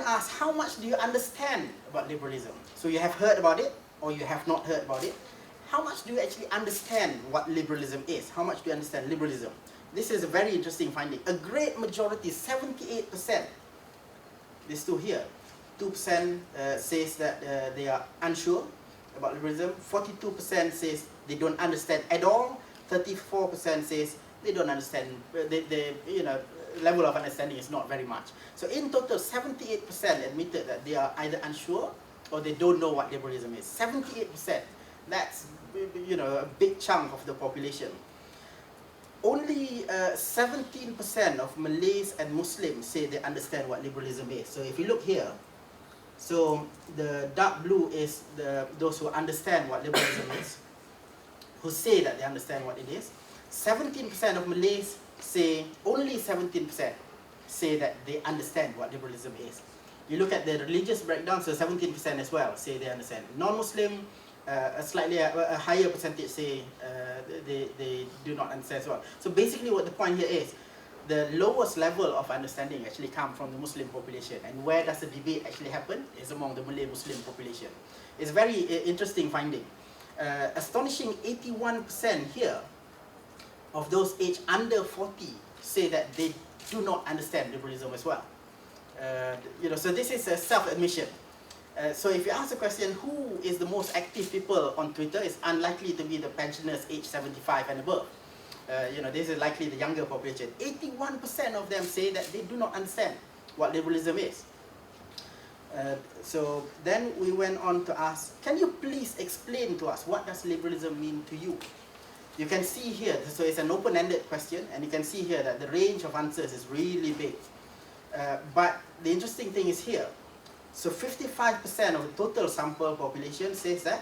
ask, how much do you understand about liberalism? So you have heard about it, or you have not heard about it. How much do you actually understand what liberalism is? How much do you understand liberalism? This is a very interesting finding. A great majority, 78%, these two here, 2% says that they are unsure about liberalism, 42% says they don't understand at all, 34% says they don't understand, level of understanding is not very much. So in total, 78% admitted that they are either unsure or they don't know what liberalism is. 78%, that's a big chunk of the population. Only 17% of Malays and Muslims say they understand what liberalism is. So if you look here, so the dark blue is those who understand what liberalism is, who say that they understand what it is. 17% of Malays say, only 17% say that they understand what liberalism is. You look at the religious breakdown, so 17% as well say they understand. Non-Muslim, a higher percentage say they do not understand as well. So basically what the point here is, the lowest level of understanding actually comes from the Muslim population. And where does the debate actually happen? Is among the Malay Muslim population. It's a very interesting finding. Astonishing 81% here of those aged under 40 say that they do not understand liberalism as well. So this is a self-admission. So if you ask the question, who is the most active people on Twitter, it's unlikely to be the pensioners aged 75 and above. This is likely the younger population. 81% of them say that they do not understand what liberalism is. So then we went on to ask, can you please explain to us what does liberalism mean to you? You can see here, so it's an open-ended question, and you can see here that the range of answers is really big. But the interesting thing is here. So 55% of the total sample population says that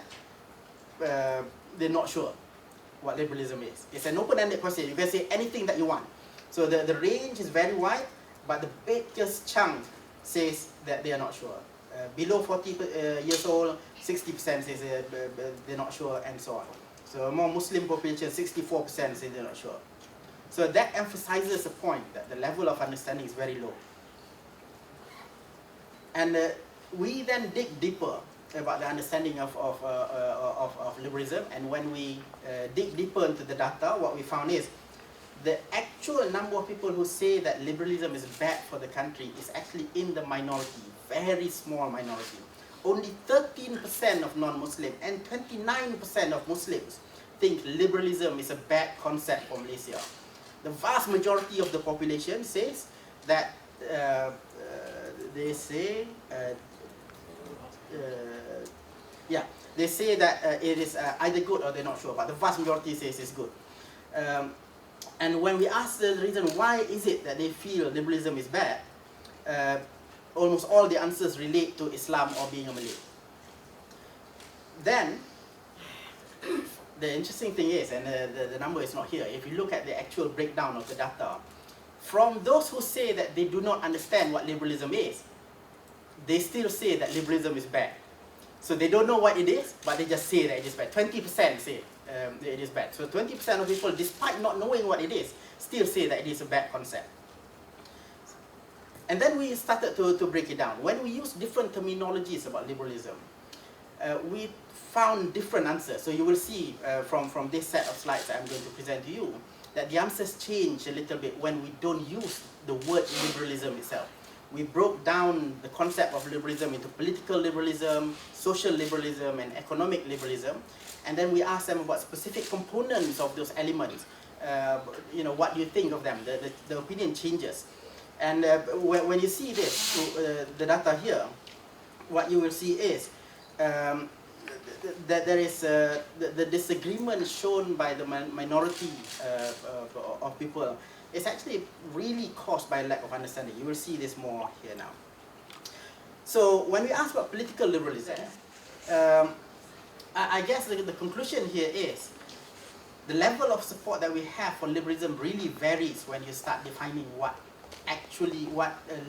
they're not sure what liberalism is. It's an open-ended question. You can say anything that you want. So the range is very wide, but the biggest chunk says that they are not sure. Below 40 years old, 60% says they're not sure, and so on. So among Muslim population, 64% say they're not sure. So that emphasizes the point that the level of understanding is very low. And we then dig deeper about the understanding of liberalism. And when we dig deeper into the data, what we found is the actual number of people who say that liberalism is bad for the country is actually in the minority, very small minority. Only 13% of non-Muslim and 29% of Muslims think liberalism is a bad concept for Malaysia. The vast majority of the population says that they say that it is either good or they're not sure, but the vast majority says it's good. And when we ask the reason why is it that they feel liberalism is bad, almost all the answers relate to Islam or being a Malay. Then, the interesting thing is, and the number is not here, if you look at the actual breakdown of the data, from those who say that they do not understand what liberalism is, they still say that liberalism is bad. So they don't know what it is, but they just say that it is bad. 20% say it is bad. So 20% of people, despite not knowing what it is, still say that it is a bad concept. And then we started to break it down. When we use different terminologies about liberalism, we found different answers. So you will see from this set of slides that I'm going to present to you, that the answers change a little bit when we don't use the word liberalism itself. We broke down the concept of liberalism into political liberalism, social liberalism, and economic liberalism. And then we asked them about specific components of those elements. What do you think of them? The opinion changes. And when you see this, the data here, what you will see is that there is the disagreement shown by the minority of people is actually really caused by lack of understanding. You will see this more here now. So when we ask about political liberalism, I guess the conclusion here is the level of support that we have for liberalism really varies when you start defining what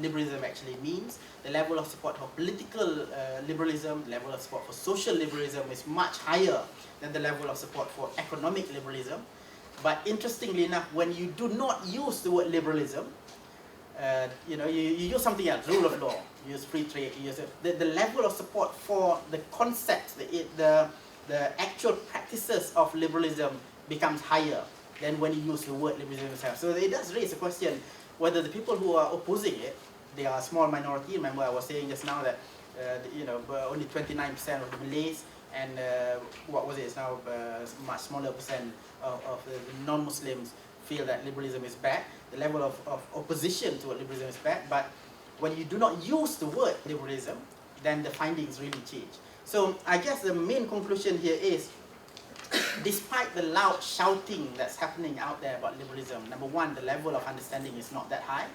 liberalism actually means. The level of support for political liberalism, the level of support for social liberalism is much higher than the level of support for economic liberalism. But interestingly enough, when you do not use the word liberalism, you know, you use something else, rule of law, you use free trade, you use the level of support for the concepts, the actual practices of liberalism becomes higher than when you use the word liberalism itself. So it does raise a question whether the people who are opposing it, they are a small minority. Remember I was saying just now that you know, only 29% of the Malays and what was it, it's now much smaller percent of the non-Muslims feel that liberalism is bad. The level of opposition to liberalism is bad, but when you do not use the word liberalism, then the findings really change. So I guess the main conclusion here is, despite the loud shouting that's happening out there about liberalism, number one, the level of understanding is not that high.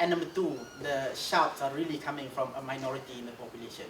And number two, the shouts are really coming from a minority in the population.